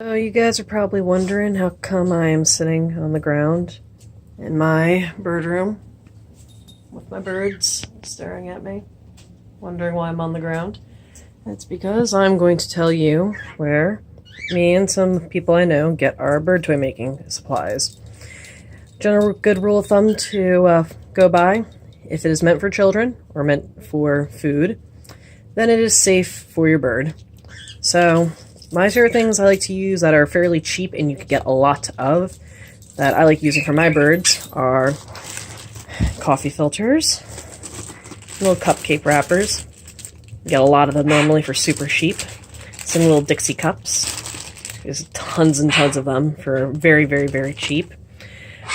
So you guys are probably wondering how come I am sitting on the ground in my bird room with my birds staring at me, wondering why I'm on the ground. That's because I'm going to tell you where me and some people I know get our bird toy making supplies. General good rule of thumb to go by: if it is meant for children or meant for food, then it is safe for your bird. So my favorite things I like to use that are fairly cheap and you can get a lot of, that I like using for my birds, are coffee filters, little cupcake wrappers. You get a lot of them normally for super cheap. Some little Dixie cups. There's tons and tons of them for very, very, very cheap.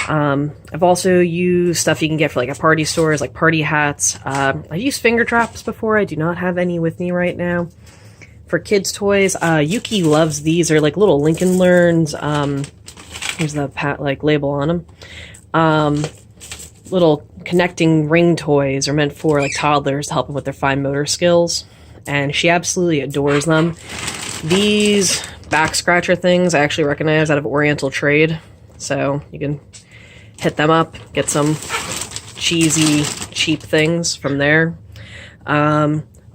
I've also used stuff you can get for like at party stores, like party hats. I've used finger traps before. I do not have any with me right now. For kids' toys, Yuki loves these. They're like little Lincoln Learns. Here's the label on them. Little connecting ring toys are meant for like toddlers to help them with their fine motor skills, and she absolutely adores them. These back scratcher things I actually recognize out of Oriental Trade, so you can hit them up, get some cheesy, cheap things from there.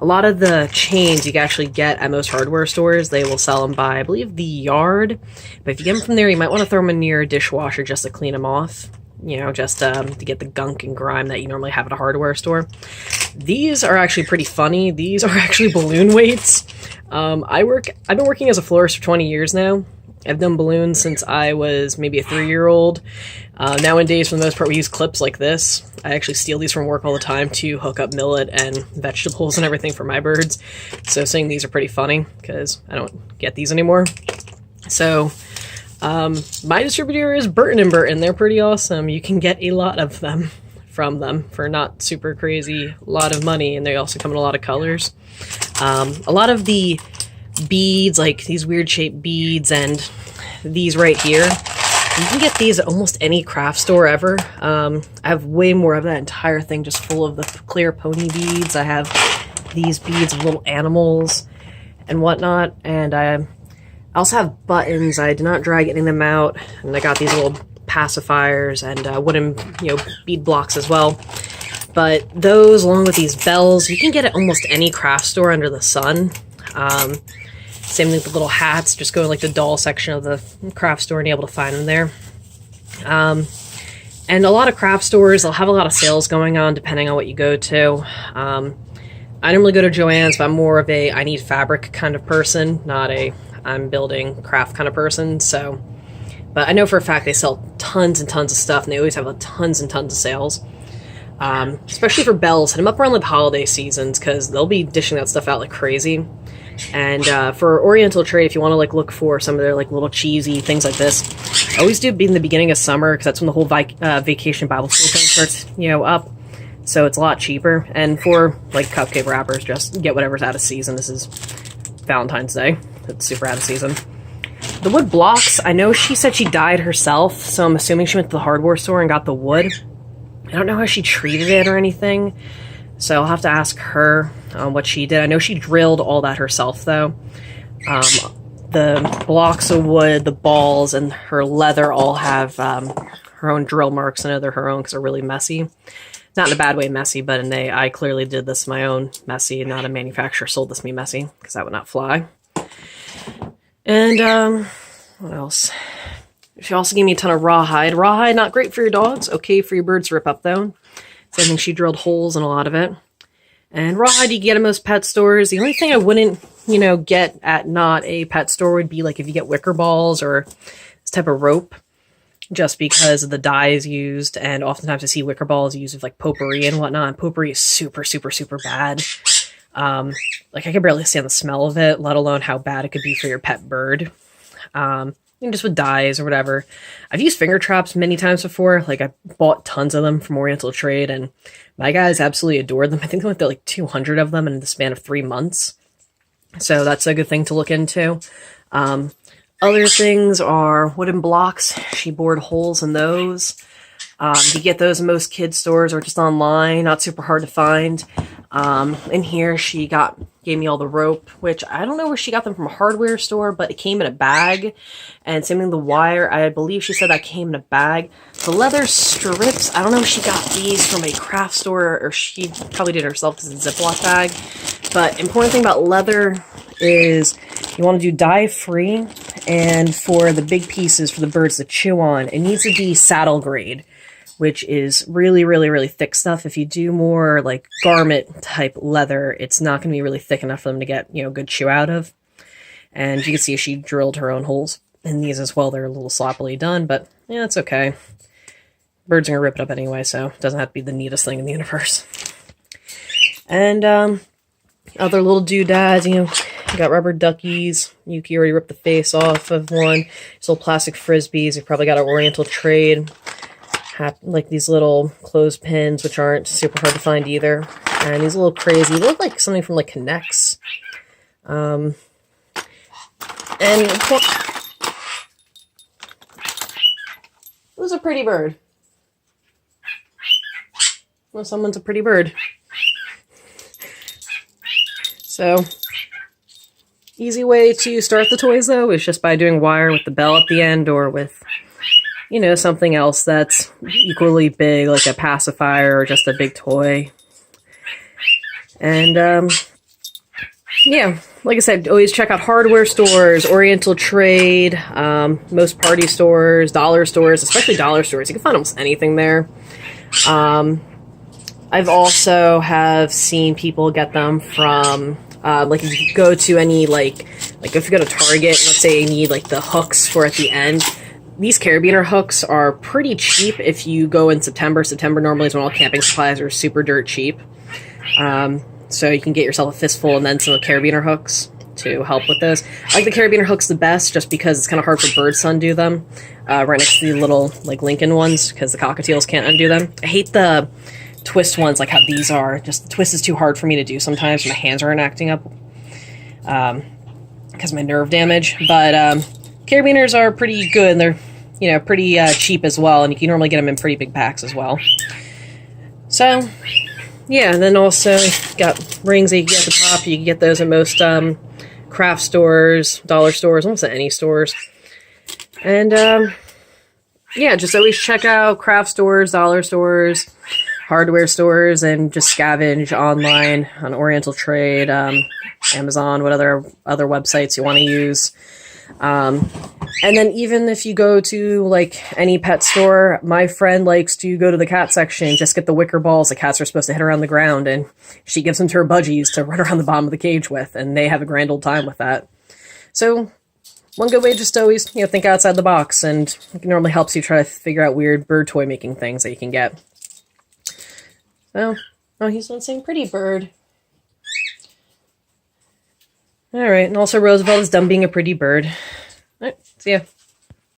A lot of the chains you can actually get at most hardware stores, they will sell them by, I believe, the yard. But if you get them from there, you might want to throw them in your dishwasher just to clean them off. You know, just to get the gunk and grime that you normally have at a hardware store. These are actually pretty funny. These are actually balloon weights. I've been working as a florist for 20 years now. I've done balloons since I was maybe a 3-year-old. Nowadays, for the most part, we use clips like this. I actually steal these from work all the time to hook up millet and vegetables and everything for my birds. So saying these are pretty funny because I don't get these anymore. So my distributor is Burton & Burton. They're pretty awesome. You can get a lot of them from them for not super crazy lot of money, and they also come in a lot of colors. A lot of the beads, like these weird shaped beads and these right here, you can get these at almost any craft store ever. I have way more of that entire thing just full of the clear pony beads. I have these beads of little animals and whatnot, and I also have buttons. I did not try getting them out, and I got these little pacifiers and wooden, bead blocks as well. But those, along with these bells, you can get at almost any craft store under the sun. Same thing with the little hats. Just go to like the doll section of the craft store and you're able to find them there. And a lot of craft stores, they'll have a lot of sales going on depending on what you go to. I normally go to Joann's, but I'm more of a I need fabric kind of person, not a I'm building craft kind of person. So, but I know for a fact they sell tons and tons of stuff, and they always have tons and tons of sales. Especially for bells, hit them up around like holiday seasons because they'll be dishing that stuff out like crazy. And for Oriental Trade, if you want to like look for some of their like little cheesy things like this, I always do be in the beginning of summer because that's when the whole vacation Bible school thing starts, up. So it's a lot cheaper. And for like cupcake wrappers, just get whatever's out of season. This is Valentine's Day. It's super out of season. The wood blocks, I know she said she dyed herself, so I'm assuming she went to the hardware store and got the wood. I don't know how she treated it or anything, so I'll have to ask her what she did. I know she drilled all that herself, though. The blocks of wood, the balls, and her leather all have her own drill marks. I know they're her own because they're really messy. Not in a bad way messy, but in a I clearly did this my own messy, not a manufacturer sold this me messy, because that would not fly. And what else? She also gave me a ton of rawhide. Rawhide, not great for your dogs. Okay for your birds to rip up, though. So I think she drilled holes in a lot of it. And rawhide you get at most pet stores. The only thing I wouldn't, get at not a pet store would be like if you get wicker balls or this type of rope, just because of the dyes used. And oftentimes I see wicker balls used with like potpourri and whatnot. And potpourri is super, super, super bad. Like I could barely stand the smell of it, let alone how bad it could be for your pet bird. Just with dyes or whatever. I've used finger traps many times before. Like I bought tons of them from Oriental Trade, and my guys absolutely adored them. I think they went to like 200 of them in the span of 3 months. So that's a good thing to look into. Other things are wooden blocks. She bored holes in those. You get those in most kids stores or just online, not super hard to find. In here she gave me all the rope, which I don't know where she got them from, a hardware store, but it came in a bag. And same thing, the wire, I believe she said that came in a bag. The leather strips, I don't know if she got these from a craft store or she probably did it herself because it's a Ziploc bag. But important thing about leather is you want to do dye free, and for the big pieces for the birds to chew on, it needs to be saddle grade, which is really, really, really thick stuff. If you do more like garment type leather, it's not going to be really thick enough for them to get, you know, good chew out of. And you can see she drilled her own holes in these as well. They're a little sloppily done, but yeah, it's okay. Birds are going to rip it up anyway, so it doesn't have to be the neatest thing in the universe. And other little doodads, you know, you got rubber duckies. Yuki already ripped the face off of one. These little plastic frisbees. You probably got an Oriental trade. Like these little clothespins, which aren't super hard to find either. And these little crazy, they look like something from like Connects. And who's a pretty bird? Well, someone's a pretty bird. So, easy way to start the toys though is just by doing wire with the bell at the end, or with, you know, something else that's equally big, like a pacifier or just a big toy. And, yeah, like I said, always check out hardware stores, Oriental Trade, most party stores, dollar stores, especially dollar stores. You can find almost anything there. I've also have seen people get them from, like if you go to any, like if you go to Target, let's say you need like the hooks for at the end. These carabiner hooks are pretty cheap if you go in September. September normally is when all camping supplies are super dirt cheap. So you can get yourself a fistful and then some carabiner hooks to help with this. I like the carabiner hooks the best just because it's kind of hard for birds to undo them. Right next to the little like Lincoln ones because the cockatiels can't undo them. I hate the twist ones like how these are. Just the twist is too hard for me to do sometimes. My hands aren't acting up because of my nerve damage. But carabiners are pretty good, and they're, you know, pretty cheap as well, and you can normally get them in pretty big packs as well. So, yeah, and then also got rings that you can get at the top. You can get those at most craft stores, dollar stores, almost at any stores. And, yeah, just always check out craft stores, dollar stores, hardware stores, and just scavenge online on Oriental Trade, Amazon, what other websites you want to use. And then even if you go to like any pet store, my friend likes to go to the cat section, just get the wicker balls the cats are supposed to hit around the ground, and she gives them to her budgies to run around the bottom of the cage with, and they have a grand old time with that. So one good way just to always, you know, think outside the box, and it normally helps you try to figure out weird bird toy making things that you can get. So, oh, he's not saying pretty bird. Alright, and also Roosevelt is done being a pretty bird. Alright, see ya.